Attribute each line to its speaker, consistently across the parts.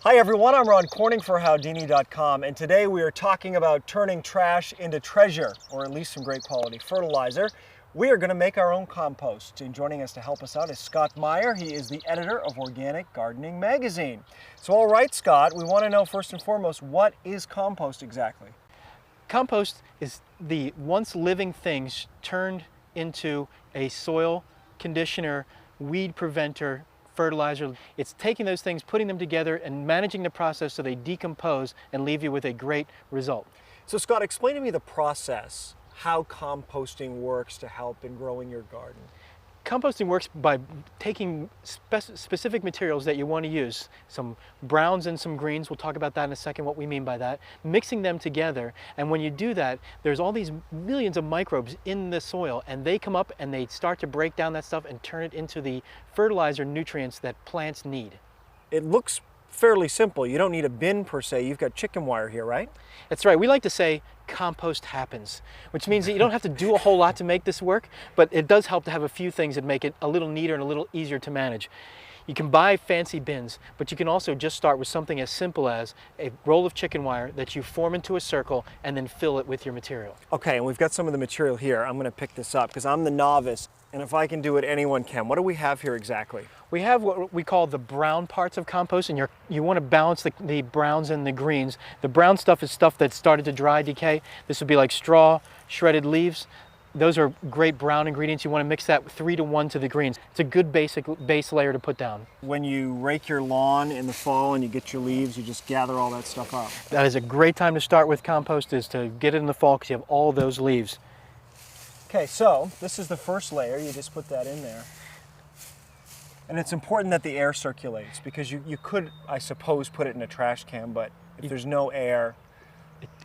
Speaker 1: Hi everyone, I'm Ron Corning for Howdini.com, and today we are talking about turning trash into treasure, or at least some great quality fertilizer. We are going to make our own compost, and joining us to help us out is Scott Meyer. He is the editor of Organic Gardening Magazine. So all right, Scott, we want to know first and foremost, what is compost exactly?
Speaker 2: Compost is the once living things turned into a soil conditioner, weed preventer, fertilizer. It's taking those things, putting them together, and managing the process so they decompose and leave you with a great result.
Speaker 1: So Scott, explain to me the process, how composting works to help in growing your garden.
Speaker 2: Composting works by taking specific materials that you want to use, some browns and some greens, we'll talk about that in a second, what we mean by that, mixing them together, and when you do that, there's all these millions of microbes in the soil, and they come up and they start to break down that stuff and turn it into the fertilizer nutrients that plants need.
Speaker 1: It looks fairly simple. You don't need a bin per se, you've got chicken wire here, right?
Speaker 2: That's right. We like to say compost happens, which means that you don't have to do a whole lot to make this work, but it does help to have a few things that make it a little neater and a little easier to manage. You can buy fancy bins, but you can also just start with something as simple as a roll of chicken wire that you form into a circle and then fill it with your material.
Speaker 1: Okay, and we've got some of the material here. I'm going to pick this up because I'm the novice, and if I can do it, anyone can. What do we have here exactly?
Speaker 2: We have what we call the brown parts of compost, and you want to balance the browns and the greens. The brown stuff is stuff that's started to dry decay. This would be like straw, shredded leaves. Those are great brown ingredients. You want to mix that 3-to-1 to the greens. It's a good base layer to put down.
Speaker 1: When you rake your lawn in the fall and you get your leaves, you just gather all that stuff up.
Speaker 2: That is a great time to start with compost, is to get it in the fall because you have all those leaves.
Speaker 1: Okay, so this is the first layer. You just put that in there. And it's important that the air circulates because you could, I suppose, put it in a trash can, but if there's no air,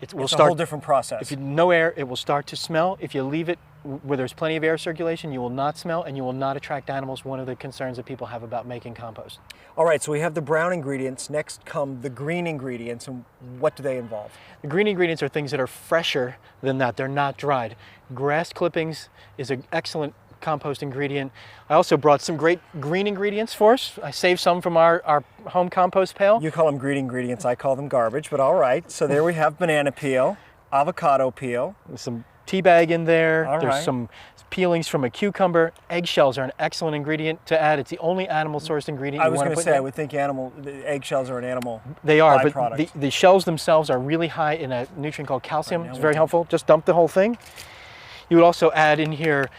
Speaker 1: it's a whole different process.
Speaker 2: If no air, it will start to smell. If you leave it where there's plenty of air circulation, you will not smell and you will not attract animals, one of the concerns that people have about making compost.
Speaker 1: All right, so we have the brown ingredients. Next come the green ingredients, and what do they involve?
Speaker 2: The green ingredients are things that are fresher than that. They're not dried. Grass clippings is an excellent compost ingredient. I also brought some great green ingredients for us. I saved some from our home compost pail.
Speaker 1: You call them green ingredients, I call them garbage, but all right. So there we have banana peel, avocado peel.
Speaker 2: There's some tea bag in there.
Speaker 1: All
Speaker 2: There's
Speaker 1: right.
Speaker 2: some peelings from a cucumber. Eggshells are an excellent ingredient to add. It's the only animal sourced ingredient
Speaker 1: I
Speaker 2: you
Speaker 1: was
Speaker 2: want to
Speaker 1: going
Speaker 2: put
Speaker 1: to say,
Speaker 2: in.
Speaker 1: I would think the eggshells are an animal
Speaker 2: They are,
Speaker 1: byproduct.
Speaker 2: but the shells themselves are really high in a nutrient called calcium.
Speaker 1: Right,
Speaker 2: It's very helpful. Just dump the whole thing. You would also add in here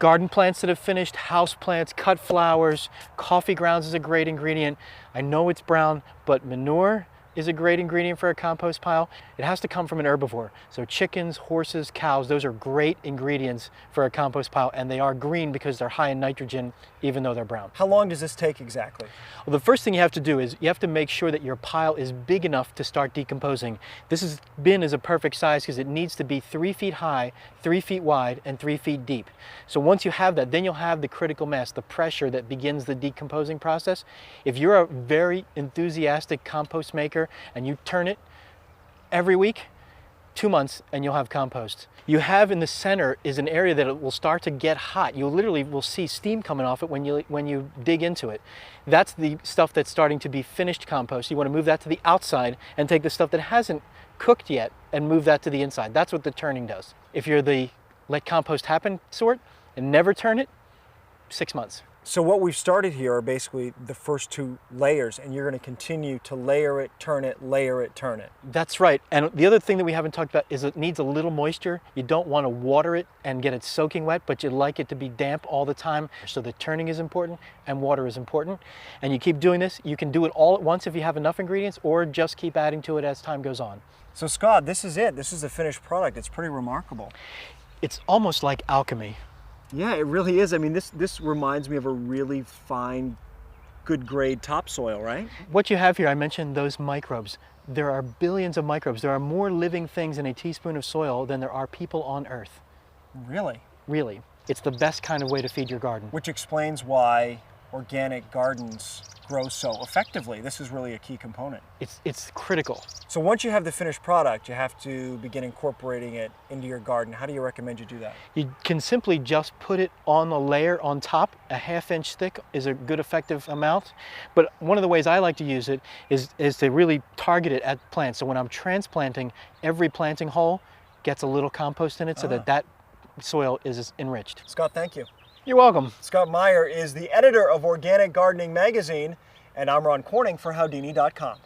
Speaker 2: garden plants that have finished, house plants, cut flowers, coffee grounds is a great ingredient. I know it's brown, but manure is a great ingredient for a compost pile. It has to come from an herbivore. So chickens, horses, cows, those are great ingredients for a compost pile, and they are green because they're high in nitrogen, even though they're brown.
Speaker 1: How long does this take exactly?
Speaker 2: Well, the first thing you have to do is you have to make sure that your pile is big enough to start decomposing. This bin is a perfect size because it needs to be 3 feet high, 3 feet wide, and 3 feet deep. So once you have that, then you'll have the critical mass, the pressure that begins the decomposing process. If you're a very enthusiastic compost maker and you turn it every week, 2 months, and you'll have compost. You have in the center is an area that it will start to get hot. You literally will see steam coming off it when you dig into it. That's the stuff that's starting to be finished compost. You want to move that to the outside and take the stuff that hasn't cooked yet and move that to the inside. That's what the turning does. If you're the let compost happen sort and never turn it, 6 months.
Speaker 1: So what we've started here are basically the first 2 layers, and you're going to continue to layer it, turn it, layer it, turn it.
Speaker 2: That's right. And the other thing that we haven't talked about is it needs a little moisture. You don't want to water it and get it soaking wet, but you like it to be damp all the time. So the turning is important and water is important. And you keep doing this. You can do it all at once if you have enough ingredients, or just keep adding to it as time goes on.
Speaker 1: So Scott, this is it. This is the finished product. It's pretty remarkable.
Speaker 2: It's almost like alchemy.
Speaker 1: Yeah, it really is. I mean, this reminds me of a really fine, good grade topsoil, right?
Speaker 2: What you have here, I mentioned those microbes. There are billions of microbes. There are more living things in a teaspoon of soil than there are people on Earth.
Speaker 1: Really?
Speaker 2: Really. It's the best kind of way to feed your garden.
Speaker 1: Which explains why organic gardens grow so effectively. This is really a key component.
Speaker 2: It's critical.
Speaker 1: So once you have the finished product, you have to begin incorporating it into your garden. How do you recommend you do that?
Speaker 2: You can simply just put it on a layer on top. A 1/2 inch thick is a good effective amount. But one of the ways I like to use it is to really target it at plants. So when I'm transplanting, every planting hole gets a little compost in it so that soil is enriched.
Speaker 1: Scott, thank you.
Speaker 2: You're welcome.
Speaker 1: Scott Meyer is the editor of Organic Gardening Magazine, and I'm Ron Corning for Howdini.com.